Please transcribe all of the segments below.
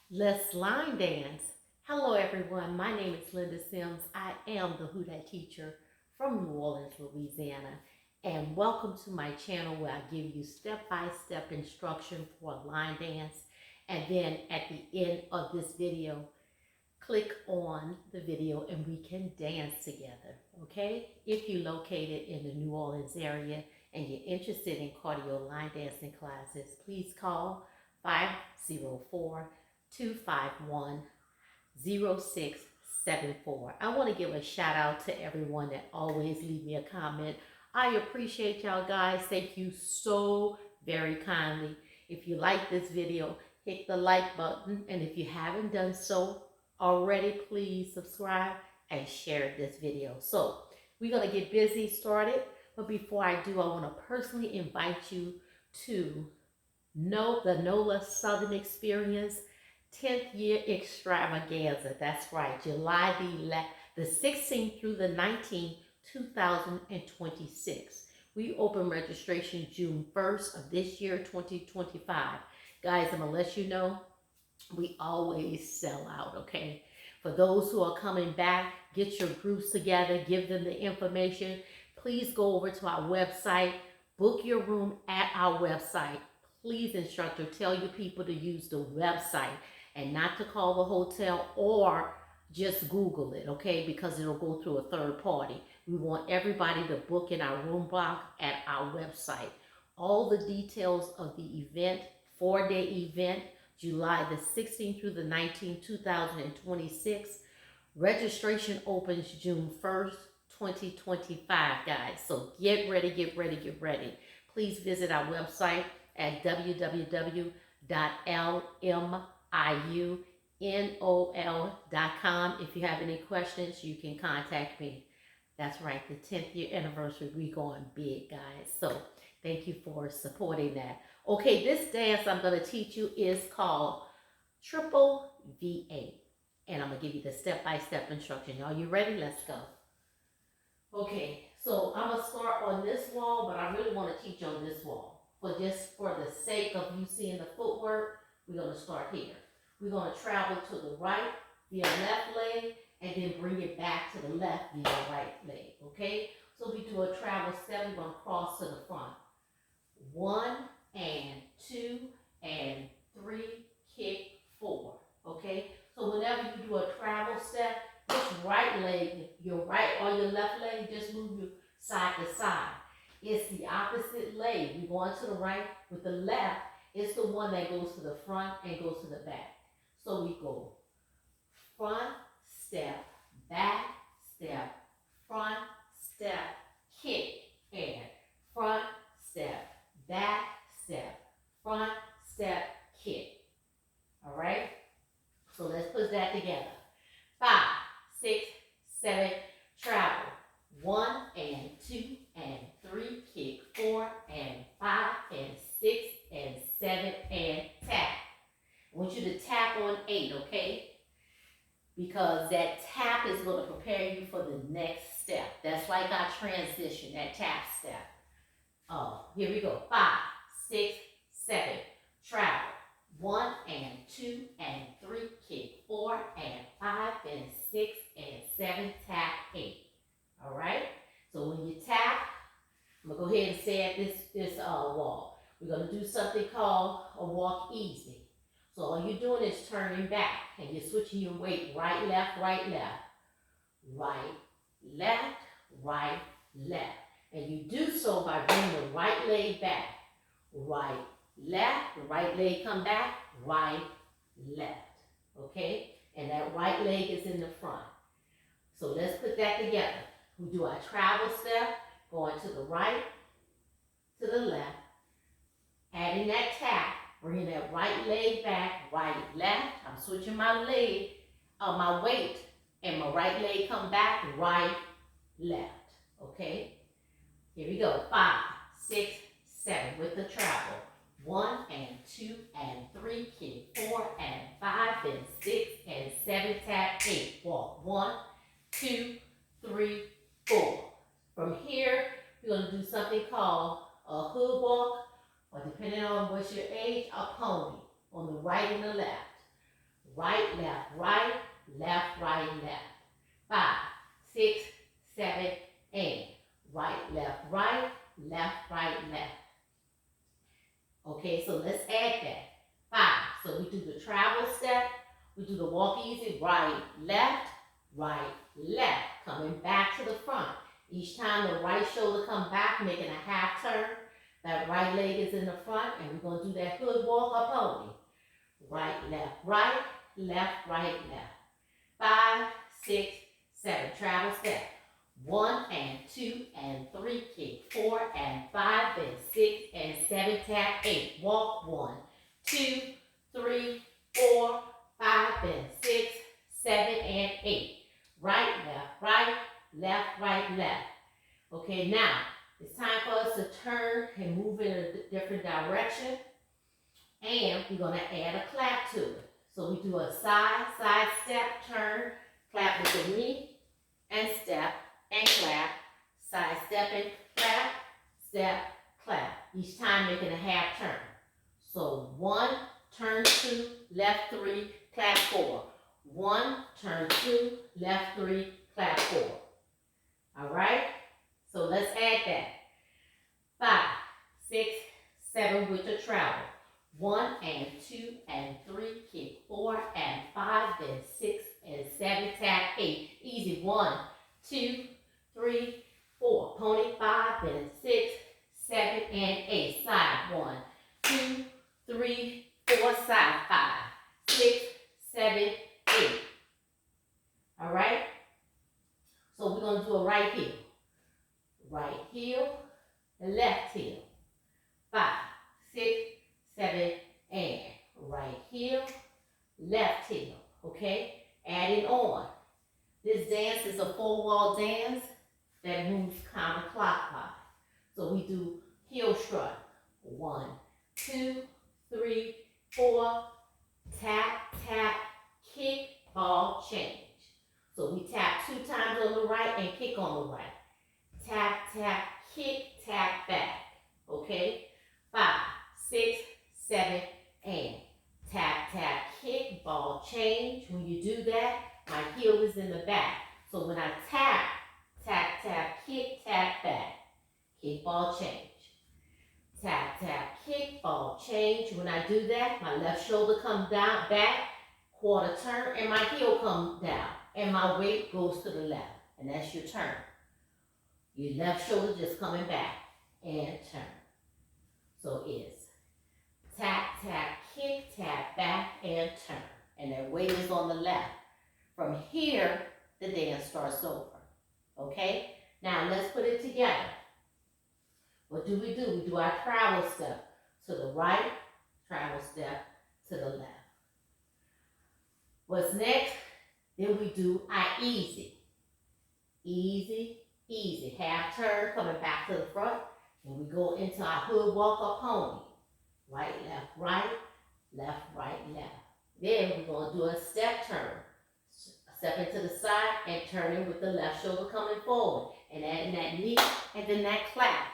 Let's line dance. Hello, everyone. My name is Linda Sims. I am the WOODHOUSE teacher from New Orleans, Louisiana. And welcome to my channel where I give you step-by-step instruction for a line dance. And then at the end of this video, click on the video and we can dance together, okay? If you're located in the New Orleans area and you're interested in cardio line dancing classes, please call 504 251 0674. I want to give a shout out to everyone that always leave me a comment. I appreciate y'all guys. Thank you so very kindly. If you like this video, hit the like button. And if you haven't done so already, please subscribe and share this video. So we're going to get busy started. But before I do, I want to personally invite you to know the NOLA Southern Experience 10th year extravaganza. That's right, July the 16th through the 19th, 2026. We open registration June 1st of this year, 2025. Guys, I'm going to let you know, we always sell out, okay? For those who are coming back, get your groups together, give them the information. Please go over to our website, book your room at our website. Please, instructor, tell your people to use the website and not to call the hotel or just Google it, okay? Because it'll go through a third party. We want everybody to book in our room block at our website. All the details of the event, 4-day event, July the 16th through the 19th, 2026. Registration opens June 1st, 2025, guys. So get ready, get ready, get ready. Please visit our website at www.liunol.com. If you have any questions, you can contact me. That's right, the 10th year anniversary, we going big, guys. So thank you for supporting that. Okay, this dance I'm going to teach you is called Triple V8. And I'm going to give you the step-by-step instruction. Are you ready? Let's go. Okay, so I'm going to start on this wall, but I really want to teach on this wall. But just for the sake of you seeing the footwork, we're going to start here. We're going to travel to the right via left leg and then bring it back to the left via right leg, okay? So we do a travel step. We're going to cross to the front. 1 and 2 and 3, kick, 4, okay? So whenever you do a travel step, this right leg, your right or your left leg, just move you side to side. It's the opposite leg. You're going to the right with the left. It's the one that goes to the front and goes to the back. So we go front, step, back, step, front, step, kick, and front, step, back, step, front, step, kick. All right? So let's put that together. 5, 6, 7, travel. 1 and 2 and 3, kick, 4 and 5 and 6 and 7 and tap. I want you to tap on 8, okay? Because that tap is going to prepare you for the next step. That's like our transition, that tap step. Here we go. 5, 6, 7, travel. 1 and 2 and 3, kick, 4 and 5 and 6 and 7, tap, 8. All right? So when you tap, I'm going to go ahead and say at this wall. We're going to do something called a walk easy. So all you're doing is turning back and you're switching your weight right, left, right, left. Right, left, right, left. And you do so by bringing the right leg back. Right, left, the right leg come back, right, left. Okay? And that right leg is in the front. So let's put that together. We do our travel step, going to the right, to the left, adding that tap, bringing that right leg back, right, left. I'm switching my leg, my weight, and my right leg come back, right, left. Okay? Here we go. 5, 6, 7 with the travel. 1 and 2 and 3, kick, 4 and 5 and 6 and 7, tap, 8. Walk. 1, 2, 3, 4. From here, we're going to do something called a hood walk, or depending on what's your age, a pony on the right and the left. right, left, right, left, right, left. 5, 6, 7, and right, left, right, left, right, left. Okay, so let's add that. 5. So we do the travel step. We do the walk easy, right, left, coming back to the front. Each time the right shoulder come back, making a half turn. That right leg is in the front, and we're going to do that hood walk up pony. Right, left, right, left, 5, 6, 7. Travel step. 1 and 2 and 3, kick. 4 and 5 and 6 and 7, tap. 8. Walk. 1, 2, 3, 4, 5 and 6, 7 and 8. Right, left. Okay, now it's time for us to turn and move in a different direction. And we're going to add a clap to it. So we do a side step, turn, clap with the knee, and step, and clap, side step and clap, step, clap. Each time making a half turn. So 1, turn 2, left 3, clap 4. 1, turn 2, left 3, clap 4. All right? So let's add that. 5, 6, 7 with the travel. 1 and 2 and 3, kick. 4 and 5 and 6 and 7, tap. 8. Easy. 1, 2, 3, 4. Pony. 5 and 6, 7 and 8. Side. 1, 2, 3, 4. Side. 5, 6, 7, 8. All right? So we're going to do a right heel. Right heel, the left heel. 5, 6, 7, and right heel, left heel. Okay? Adding on. This dance is a 4-wall dance that moves counterclockwise. So we do heel strut. 1, 2, 3, 4. Tap, tap, kick, ball, change. So we tap 2 times on the right and kick on the right. Tap, tap, kick, tap, back. Okay? 5, 6, 7, and tap, tap, kick, ball, change. When you do that, my heel is in the back. So when I tap, tap, tap, kick, tap, back. Kick, ball, change. Tap, tap, kick, ball, change. When I do that, my left shoulder comes down, back, quarter turn, and my heel comes down. And my weight goes to the left. And that's your turn. Your left shoulder just coming back and turn. So it's tap, tap, kick, tap, back, and turn. And that weight is on the left. From here, the dance starts over. Okay? Now let's put it together. What do? We do our travel step to the right, travel step to the left. What's next? Then we do our easy. Easy, easy. Half turn, coming back to the front. And we go into our hood walk up pony. Right, left, left, right, left. Then we're going to do a step turn. Stepping to the side and turning with the left shoulder coming forward. And adding that knee and then that clap.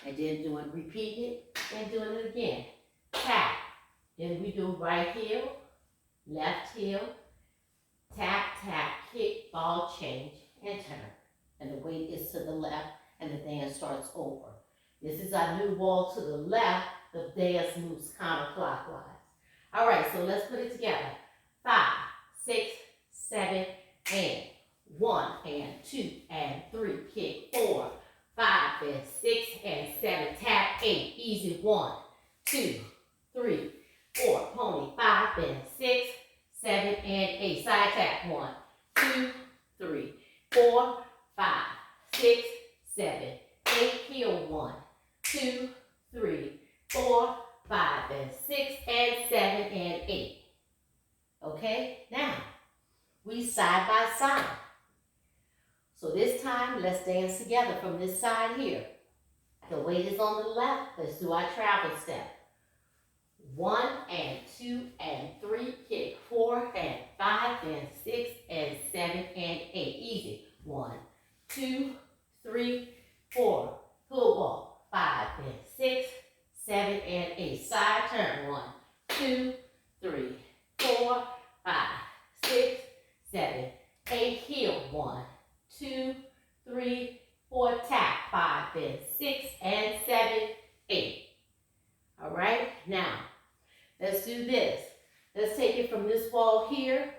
And then repeating it and doing it again. Tap. Then we do right heel, left heel, tap, tap, kick, ball, change, and turn. And the weight is to the left and the dance starts over. This is our new wall to the left. The dance moves counterclockwise. All right, so let's put it together. 5, 6, 7, and 1, and 2, and 3, kick, 4, 5, and 6, and 7, tap, 8, easy, 1, 2, 3, 4, pony, 5, and 6, 7, and 8, side tap, 1, 2, 3, 4, 5, 6, 7, 8, heel, 1, 2, 3, 4, 5, and 6, and 7, and 8. Okay, now we side by side. So this time, let's dance together from this side here. The weight is on the left. Let's do our travel step. 1, and 2, and 3, kick, 4, and 5, and 6, and 7, and 8. Easy. 1, 2, 3, 4. Hood walk. 5, and 6, 7, and 8. Side turn. 1, 2, 3, 4, 5, Let's do this. Let's take it from this wall here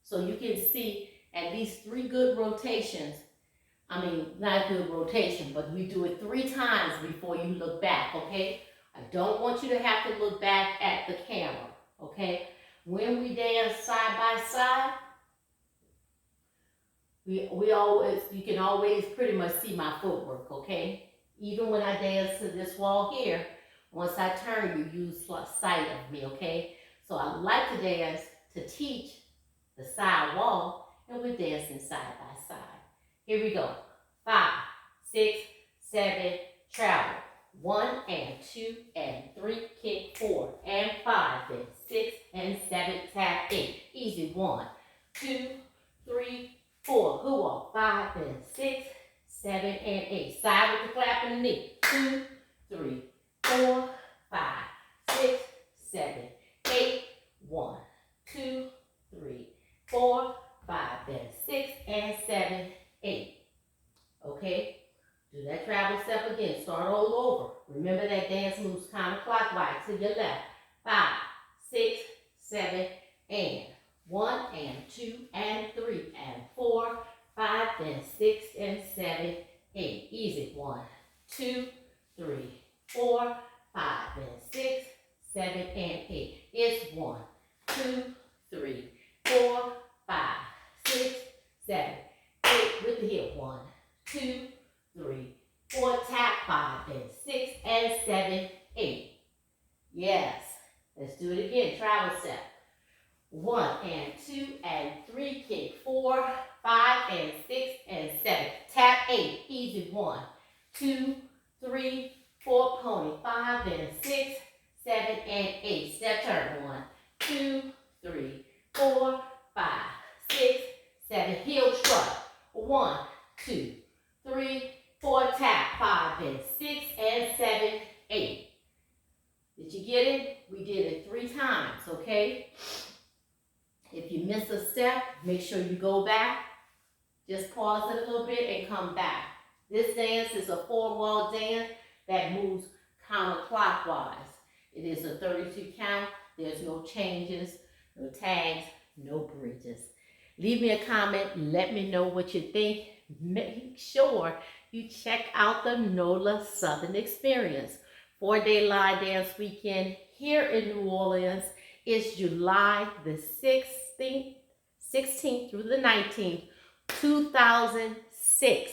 so you can see at least 3 good rotations. I mean, not a good rotation, but we do it 3 times before you look back, okay? I don't want you to have to look back at the camera, okay? When we dance side by side, you can always pretty much see my footwork, okay? Even when I dance to this wall here, once I turn, you use sight of me, okay? So I like to dance to teach the side wall, and we're dancing side by side. Here we go. 5, 6, 7, travel. 1 and 2 and 3, kick 4 and 5, then 6 and 7, tap 8. Easy. 1, 2, 3, 4. Who walk? 5 and 6, 7 and 8. Side with the clap in the knee. 2, 3, 4, 5, 6, 7, 8. 1, 2, 3, 4, 5, then 6 and 7, 8. Okay? Do that travel step again. Start all over. Remember that dance moves counterclockwise to your left. 5, 6, 7, and 1 and 2 and 3 and 4, 5, then 6 and 7, 8. Easy. 1, 2, 3, 4, 5, then 6, 7, and 8. It's 1, 2, 3, 4, 5, 6, 7, 8 with the hip. 1, 2, 3, 4, tap 5, then 6 and 7, 8. Yes. Let's do it again. Travel step. 1 and 2 and 3, kick 4, 5 and 6 and 7. Tap 8. Easy. 1, 2, 3, 4, pony. 5, then 6, 7, and 8. Step turn. 1, 2, 3, 4, 5, 6, 7. Heel strut. 1, 2, 3, 4, tap 5, then 6 and 7, 8. Did you get it? We did it 3 times, okay? If you miss a step, make sure you go back. Just pause it a little bit and come back. This dance is a 4-wall dance that moves counterclockwise. It is a 32 count. There's no changes, no tags, no bridges. Leave me a comment. Let me know what you think. Make sure you check out the NOLA Southern Experience. 4-day line dance weekend here in New Orleans. It's July the 16th through the 19th, 2006.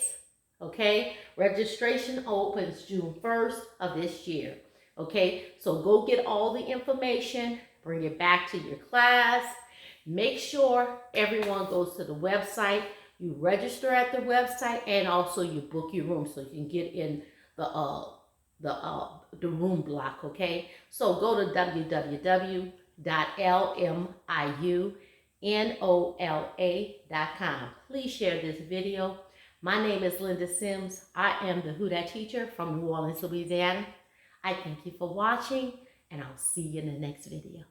Okay? Registration opens June 1st of this year. Okay? So go get all the information. Bring it back to your class. Make sure everyone goes to the website. You register at the website, and also you book your room so you can get in the room block, okay? So go to www.lmiunola.com. Please share this video. My name is Linda Sims. I am the WOODHOUSE teacher from New Orleans, Louisiana. I thank you for watching, and I'll see you in the next video.